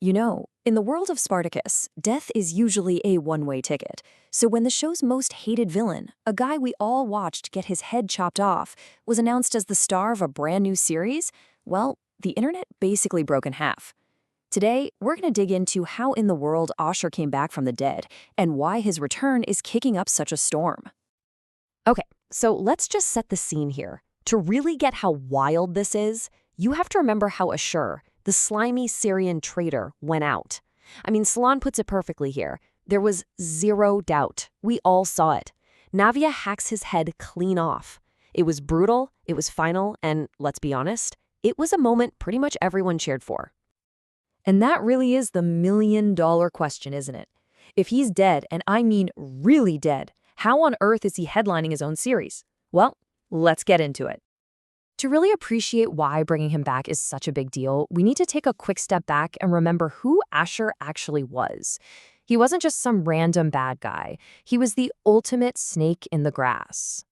In the world of Spartacus, death is usually a one-way ticket. So when the show's most hated villain, a guy we all watched get his head chopped off, was announced as the star of a brand new series, well, the internet basically broke in half. Today, we're going to dig into how in the world Ashur came back from the dead and why his return is kicking up such a storm. Okay, so let's just set the scene here. To really get how wild this is, you have to remember how Ashur, the slimy Syrian traitor, went out. Salon puts it perfectly here. There was zero doubt. We all saw it. Navia hacks his head clean off. It was brutal, it was final, and let's be honest, it was a moment pretty much everyone cheered for. And that really is the million-dollar question, isn't it? If he's dead, and I mean really dead, how on earth is he headlining his own series? Well, let's get into it. To really appreciate why bringing him back is such a big deal, we need to take a quick step back and remember who Ashur actually was. He wasn't just some random bad guy. He was the ultimate snake in the grass.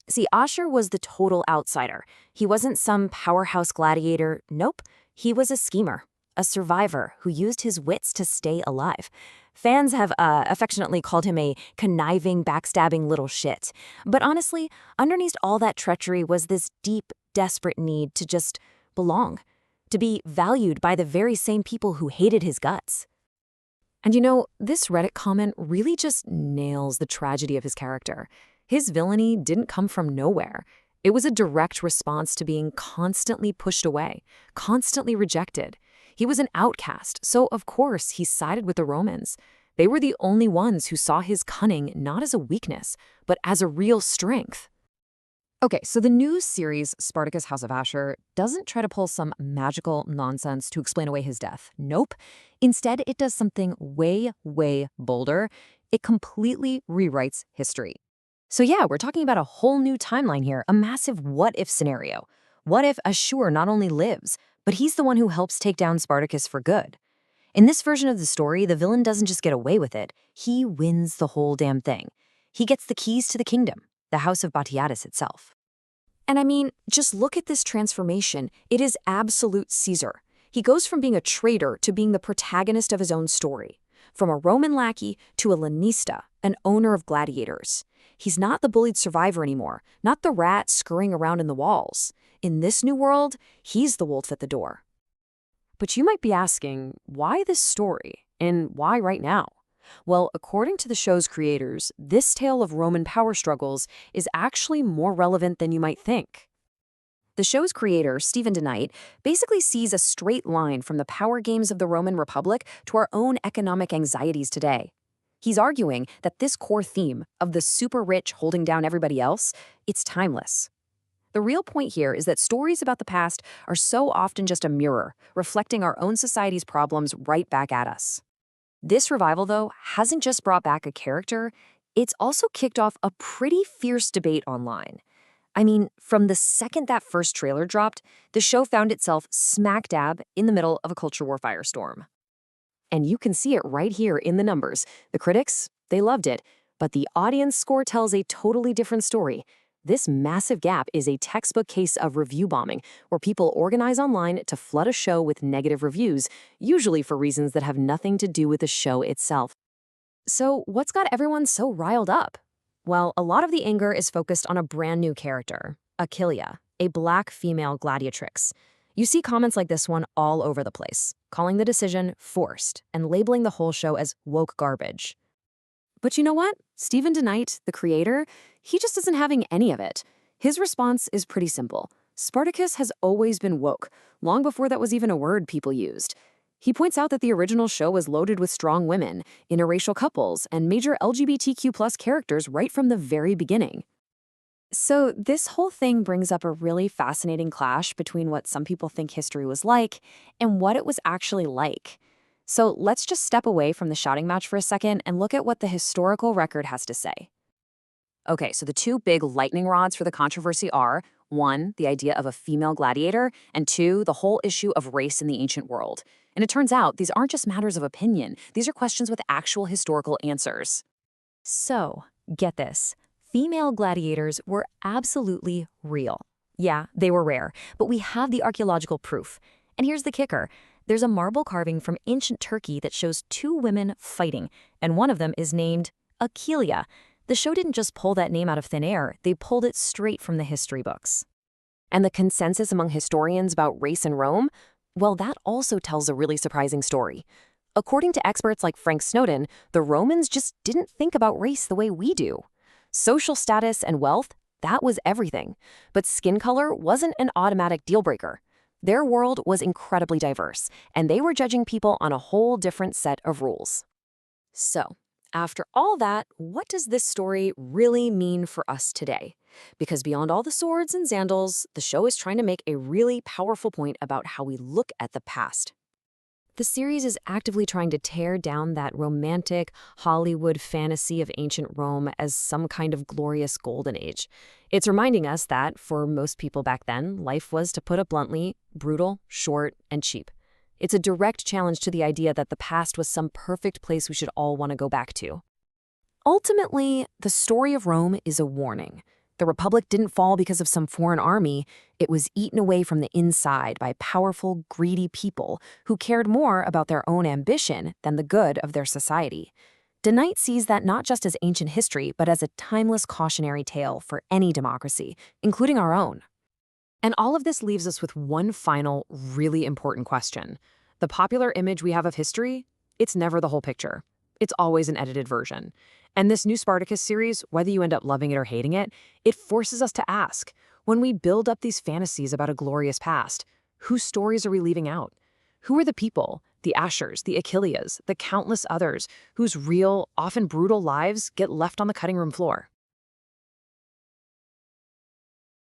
See, Ashur was the total outsider. He wasn't some powerhouse gladiator. Nope, he was a schemer, a survivor who used his wits to stay alive. Fans have affectionately called him a conniving, backstabbing little shit. But honestly, underneath all that treachery was this deep, desperate need to just belong, to be valued by the very same people who hated his guts. And this Reddit comment really just nails the tragedy of his character. His villainy didn't come from nowhere. It was a direct response to being constantly pushed away, constantly rejected. He was an outcast, so of course he sided with the Romans. They were the only ones who saw his cunning not as a weakness, but as a real strength. Okay, so the new series, Spartacus House of Ashur, doesn't try to pull some magical nonsense to explain away his death. Nope. Instead, it does something way, way bolder. It completely rewrites history. So yeah, we're talking about a whole new timeline here, a massive what-if scenario. What if Ashur not only lives, but he's the one who helps take down Spartacus for good? In this version of the story, the villain doesn't just get away with it, he wins the whole damn thing. He gets the keys to the kingdom, the house of Gladiatrices itself. And just look at this transformation. It is absolute Caesar. He goes from being a traitor to being the protagonist of his own story. From a Roman lackey to a lanista, an owner of gladiators. He's not the bullied survivor anymore, not the rat scurrying around in the walls. In this new world, he's the wolf at the door. But you might be asking, why this story? And why right now? Well, according to the show's creators, this tale of Roman power struggles is actually more relevant than you might think. The show's creator, DeKnight, basically sees a straight line from the power games of the Roman Republic to our own economic anxieties today. He's arguing that this core theme of the super rich holding down everybody else, it's timeless. The real point here is that stories about the past are so often just a mirror, reflecting our own society's problems right back at us. This revival, though, hasn't just brought back a character, it's also kicked off a pretty fierce debate online. From the second that first trailer dropped, the show found itself smack dab in the middle of a culture war firestorm. And you can see it right here in the numbers. The critics, they loved it, but the audience score tells a totally different story. This massive gap is a textbook case of review bombing, where people organize online to flood a show with negative reviews, usually for reasons that have nothing to do with the show itself. So what's got everyone so riled up? Well, a lot of the anger is focused on a brand new character, Achillia, a black female gladiatrix. You see comments like this one all over the place, calling the decision forced and labeling the whole show as woke garbage. But you know what? DeKnight, the creator, he just isn't having any of it. His response is pretty simple. Spartacus has always been woke, long before that was even a word people used. He points out that the original show was loaded with strong women, interracial couples, and major LGBTQ+ characters right from the very beginning. So this whole thing brings up a really fascinating clash between what some people think history was like and what it was actually like. So let's just step away from the shouting match for a second and look at what the historical record has to say. Okay, so the two big lightning rods for the controversy are, 1, the idea of a female gladiator, and 2, the whole issue of race in the ancient world. And it turns out these aren't just matters of opinion. These are questions with actual historical answers. So, get this. Female gladiators were absolutely real. Yeah, they were rare, but we have the archaeological proof. And here's the kicker. There's a marble carving from ancient Turkey that shows two women fighting, and one of them is named Achillia. The show didn't just pull that name out of thin air, they pulled it straight from the history books. And the consensus among historians about race in Rome? Well, that also tells a really surprising story. According to experts like Frank Snowden, the Romans just didn't think about race the way we do. Social status and wealth, that was everything. But skin color wasn't an automatic deal breaker. Their world was incredibly diverse, and they were judging people on a whole different set of rules. So, after all that, what does this story really mean for us today? Because beyond all the swords and sandals, the show is trying to make a really powerful point about how we look at the past. The series is actively trying to tear down that romantic Hollywood fantasy of ancient Rome as some kind of glorious golden age. It's reminding us that, for most people back then, life was, to put it bluntly, brutal, short, and cheap. It's a direct challenge to the idea that the past was some perfect place we should all want to go back to. Ultimately, the story of Rome is a warning. The Republic didn't fall because of some foreign army. It was eaten away from the inside by powerful, greedy people who cared more about their own ambition than the good of their society. DeKnight sees that not just as ancient history, but as a timeless cautionary tale for any democracy, including our own. And all of this leaves us with one final, really important question. The popular image we have of history, it's never the whole picture. It's always an edited version. And this new Spartacus series, whether you end up loving it or hating it, it forces us to ask, when we build up these fantasies about a glorious past, whose stories are we leaving out? Who are the people, the Ashurs, the Achillias, the countless others, whose real, often brutal lives get left on the cutting room floor?